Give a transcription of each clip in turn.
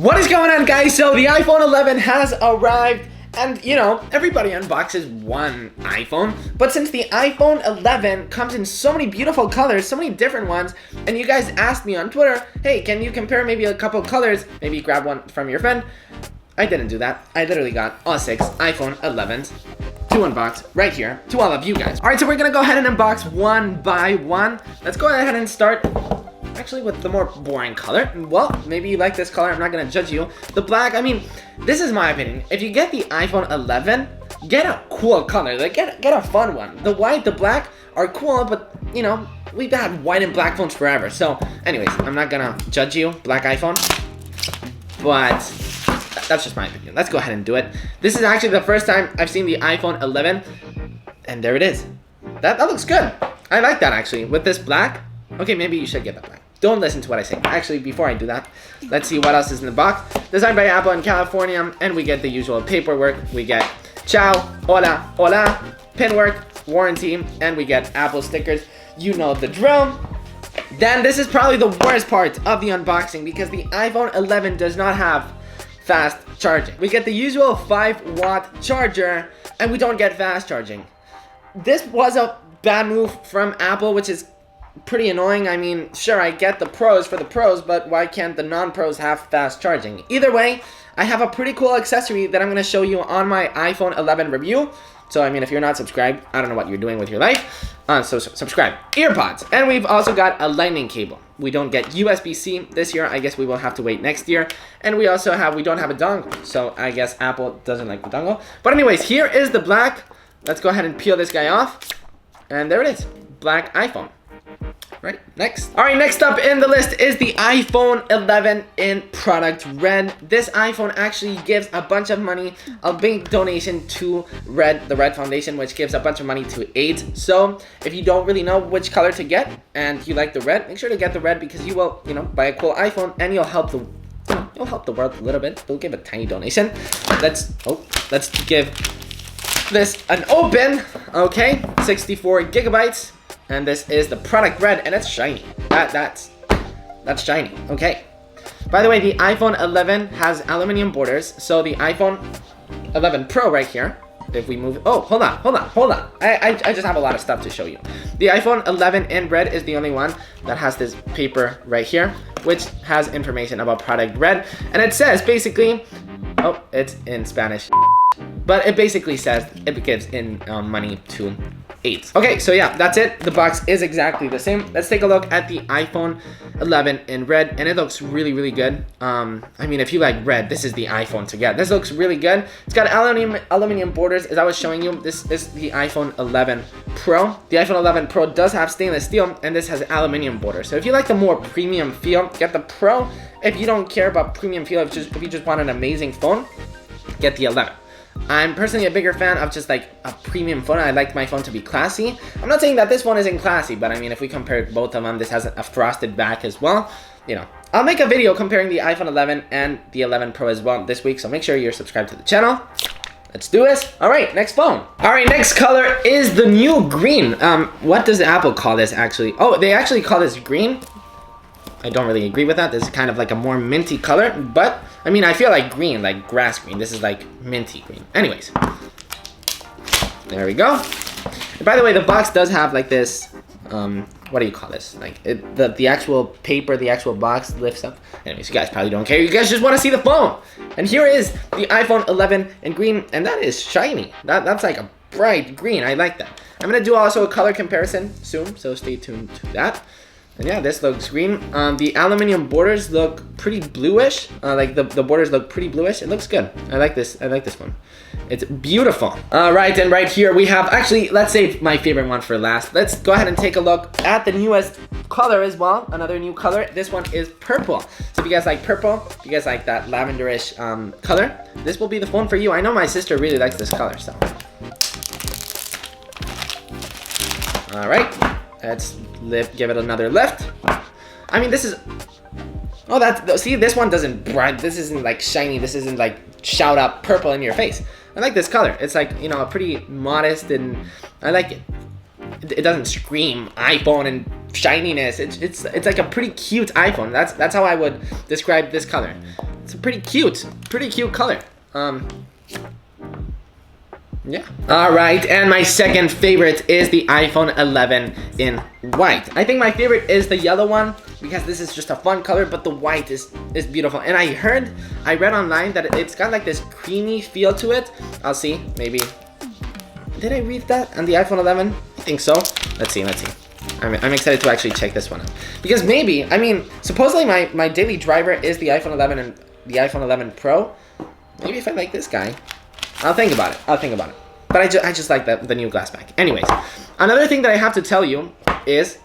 What is going on, guys? So the iPhone 11 has arrived, and you know, everybody unboxes one iPhone, but since the iPhone 11 comes in so many beautiful colors, so many different ones, and you guys asked me on Twitter, hey, can you compare maybe a couple colors, maybe grab one from your friend? I didn't do that. I literally got all 6 iPhone 11s to unbox right here to all of you guys. All right, so we're gonna go ahead and unbox one by one. Let's go ahead and start actually with the more boring color. Well, maybe you like this color. I'm not gonna judge you. The black, I mean, this is my opinion. If you get the iPhone 11, get a cool color. Like, get a fun one. The white, the black are cool, but you know, we've had white and black phones forever. So anyways, I'm not gonna judge you, black iPhone, but that's just my opinion. Let's go ahead and do it. This is actually the first time I've seen the iPhone 11, and there it is. That looks good. I like that actually, with this black. Okay, maybe you should get that black. Don't listen to what I say. Actually, before I do that, let's see what else is in the box. Designed by Apple in California, and we get the usual paperwork. We get ciao, hola, hola, pinwork, warranty, and we get Apple stickers. You know the drill. Then this is probably the worst part of the unboxing because the iPhone 11 does not have fast charging. We get the usual 5-watt charger, and we don't get fast charging. This was a bad move from Apple, which is pretty annoying. I mean, sure, I get the pros for the pros, but why can't the non-pros have fast charging? Either way, I have a pretty cool accessory that I'm going to show you on my iPhone 11 review. So, I mean, if you're not subscribed, I don't know what you're doing with your life. So subscribe. Earpods. And we've also got a lightning cable. We don't get USB-C this year. I guess we will have to wait next year. And we don't have a dongle. So I guess Apple doesn't like the dongle. But anyways, here is the black. Let's go ahead and peel this guy off. And there it is. Black iPhone. Right, next. All right, next up in the list is the iPhone 11 in product red. This iPhone actually gives a bunch of money, a big donation to the Red Foundation, which gives a bunch of money to AIDS. So if you don't really know which color to get and you like the red, make sure to get the red because you will, you know, buy a cool iPhone and you'll help the world a little bit. They'll give a tiny donation. Let's give this an open. Okay, 64 gigabytes. And this is the product red, and it's shiny. That's shiny. Okay. By the way, the iPhone 11 has aluminum borders. So the iPhone 11 Pro right here, if we move, oh, hold on. I just have a lot of stuff to show you. The iPhone 11 in red is the only one that has this paper right here, which has information about product red. And it says basically, oh, it's in Spanish, but it basically says it gives in money to AIDS. Okay, so yeah, that's it. The box is exactly the same. Let's take a look at the iPhone 11 in red, and it looks really, really good. I mean, if you like red, this is the iPhone to get. This looks really good. It's got aluminum borders, as I was showing you. This is the iPhone 11 Pro. The iPhone 11 Pro does have stainless steel, and this has aluminum borders. So if you like the more premium feel, get the Pro. If you don't care about premium feel, if you just want an amazing phone, get the 11. I'm personally a bigger fan of just like a premium phone. I like my phone to be classy. I'm not saying that this one isn't classy, but I mean, if we compare both of them, this has a frosted back as well. You know, I'll make a video comparing the iPhone 11 and the 11 Pro as well this week, so make sure you're subscribed to the channel. Let's do this. All right, next phone. All right, next color is the new green. What does Apple call this actually? Oh, they actually call this green. I don't really agree with that. This is kind of like a more minty color, but I mean, I feel like green, like grass green. This is like minty green. Anyways, there we go. And by the way, the box does have like this, what do you call this? Like the actual paper, the actual box lifts up. Anyways, you guys probably don't care. You guys just want to see the phone. And here is the iPhone 11 in green, and that is shiny. That's like a bright green. I like that. I'm gonna do also a color comparison soon, so stay tuned to that. And yeah, this looks green. The aluminum borders look pretty bluish. Like the borders look pretty bluish. It looks good. I like this one. It's beautiful. Right, and right here we have, actually, let's save my favorite one for last. Let's go ahead and take a look at the newest color as well. Another new color. This one is purple. So if you guys like purple, if you guys like that lavenderish color, this will be the phone for you. I know my sister really likes this color, so. All right. Let's give it another lift. I mean, this is, oh, see, this one doesn't bright. This isn't like shiny. This isn't like shout out purple in your face. I like this color. It's like, you know, a pretty modest, and I like it. It doesn't scream iPhone and shininess. It's like a pretty cute iPhone. That's how I would describe this color. It's a pretty cute color. Yeah. Alright, and my second favorite is the iPhone 11 in white. I think my favorite is the yellow one because this is just a fun color, but the white is beautiful. And I read online that it's got like this creamy feel to it. I'll see, maybe. Did I read that on the iPhone 11? I think so. Let's see. I'm excited to actually check this one out. Because maybe, I mean, supposedly my daily driver is the iPhone 11 and the iPhone 11 Pro. Maybe if I like this guy. I'll think about it. But I just like the new glass back. Anyways, another thing that I have to tell you is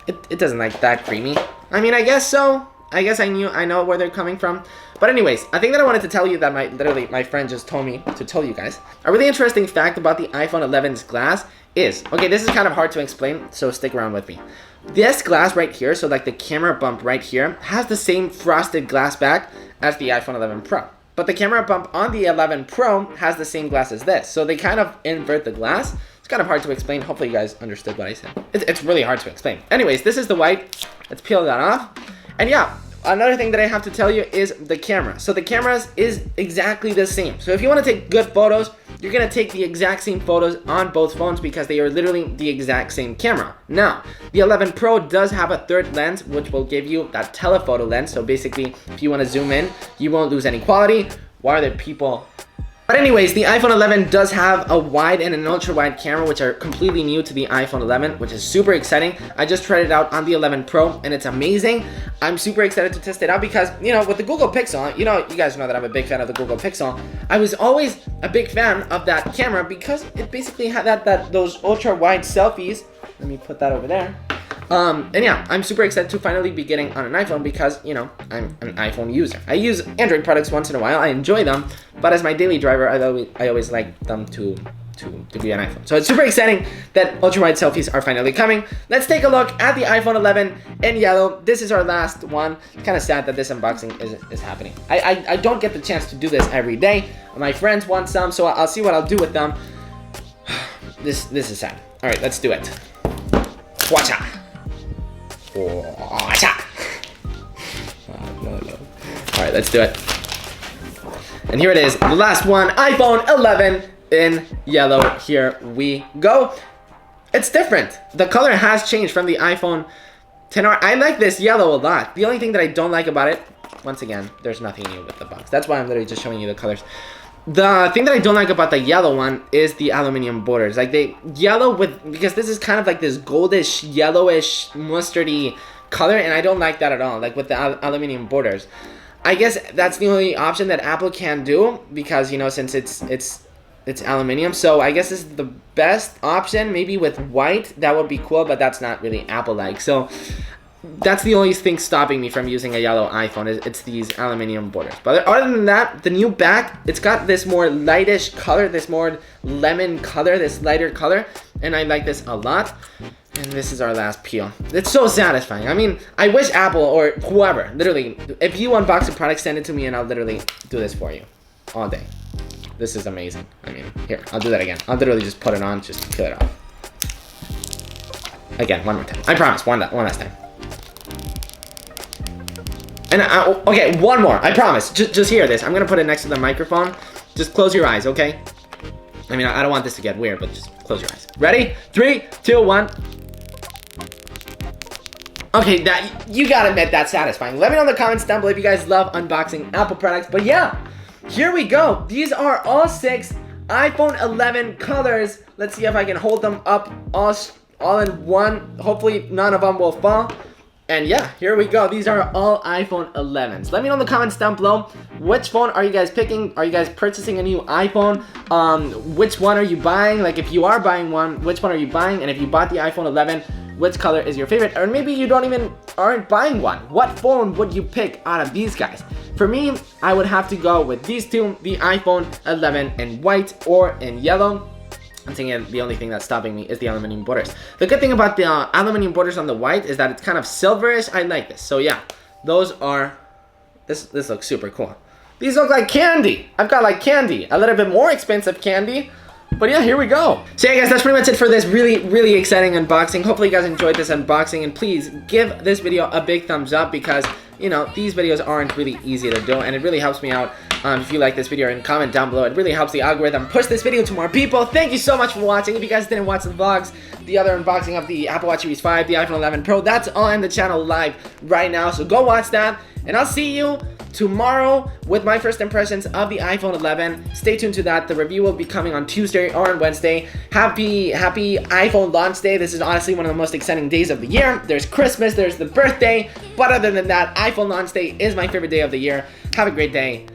it doesn't like that creamy. I mean, I guess so. I guess I know where they're coming from. But anyways, I think that I wanted to tell you that my friend just told me to tell you guys. A really interesting fact about the iPhone 11's glass is, okay, this is kind of hard to explain, so stick around with me. This glass right here, so like the camera bump right here, has the same frosted glass back as the iPhone 11 Pro. But the camera bump on the 11 Pro has the same glass as this. So they kind of invert the glass. It's kind of hard to explain. Hopefully you guys understood what I said. It's really hard to explain. Anyways, this is the white. Let's peel that off. And yeah, another thing that I have to tell you is the camera. So the cameras is exactly the same. So if you want to take good photos, you're going to take the exact same photos on both phones because they are literally the exact same camera. Now, the 11 Pro does have a third lens, which will give you that telephoto lens. So basically, if you want to zoom in, you won't lose any quality. Why are there people? But anyways, the iPhone 11 does have a wide and an ultra wide camera, which are completely new to the iPhone 11, which is super exciting. I just tried it out on the 11 Pro and it's amazing. I'm super excited to test it out because, you know, with the Google Pixel, you guys know that I'm a big fan of the Google Pixel. I was always a big fan of that camera because it basically had those ultra wide selfies. Let me put that over there. And yeah, I'm super excited to finally be getting on an iPhone because, you know, I'm an iPhone user. I use Android products once in a while. I enjoy them, but as my daily driver, I always like them to be an iPhone. So it's super exciting that ultra-wide selfies are finally coming. Let's take a look at the iPhone 11 in yellow. This is our last one. Kind of sad that this unboxing is happening. I don't get the chance to do this every day. My friends want some, so I'll see what I'll do with them. This is sad. All right, let's do it. Watcha. Alright, let's do it. And here it is, the last one, iPhone 11 in yellow. Here we go. It's different. The color has changed from the iPhone XR. I like this yellow a lot. The only thing that I don't like about it, once again, there's nothing new with the box. That's why I'm literally just showing you the colors. The thing that I don't like about the yellow one is the aluminum borders. Like because this is kind of like this goldish, yellowish, mustardy color, and I don't like that at all. Like with the aluminum borders. I guess that's the only option that Apple can do because, you know, since it's aluminum. So I guess this is the best option. Maybe with white, that would be cool, but that's not really Apple-like. So that's the only thing stopping me from using a yellow iPhone. It's these aluminum borders. But other than that, the new back, it's got this more lightish color, this more lemon color, this lighter color, and I like this a lot. And this is our last peel. It's so satisfying. I mean, I wish Apple or whoever, literally, if you unbox a product, send it to me and I'll literally do this for you all day. This is amazing. I mean, here, I'll do that again. I'll literally just put it on, just peel it off. Again, one more time. I promise, one last time. And okay, one more. I promise. Just hear this. I'm gonna put it next to the microphone. Just close your eyes, okay? I mean, I don't want this to get weird, but just close your eyes. Ready? 3, 2, 1. Okay, you gotta admit that's satisfying. Let me know in the comments down below if you guys love unboxing Apple products. But yeah, here we go. These are all 6 iPhone 11 colors. Let's see if I can hold them up all in one. Hopefully none of them will fall. And yeah, here we go. These are all iPhone 11s. Let me know in the comments down below, which phone are you guys picking? Are you guys purchasing a new iPhone? Which one are you buying? Like if you are buying one, which one are you buying? And if you bought the iPhone 11, which color is your favorite? Or maybe you aren't buying one. What phone would you pick out of these guys? For me, I would have to go with these two, the iPhone 11 in white or in yellow. I'm thinking the only thing that's stopping me is the aluminum borders. The good thing about the aluminum borders on the white is that it's kind of silverish. I like this. So yeah, those are, this looks super cool. These look like candy. I've got like candy, a little bit more expensive candy, But yeah, here we go. So yeah guys, that's pretty much it for this really exciting unboxing. Hopefully you guys enjoyed this unboxing, and please give this video a big thumbs up because, you know, these videos aren't really easy to do, and it really helps me out if you like this video, and comment down below. It really helps the algorithm push this video to more people. Thank you so much for watching. If you guys didn't watch the vlogs, the other unboxing of the Apple Watch Series 5, the iPhone 11 Pro, that's all on the channel live right now, so go watch that, and I'll see you tomorrow with my first impressions of the iPhone 11. Stay tuned to that. The review will be coming on Tuesday or on Wednesday. Happy iPhone launch day. This is honestly one of the most exciting days of the year. There's Christmas, there's the birthday, but other than that, iPhone launch day is my favorite day of the year. Have a great day.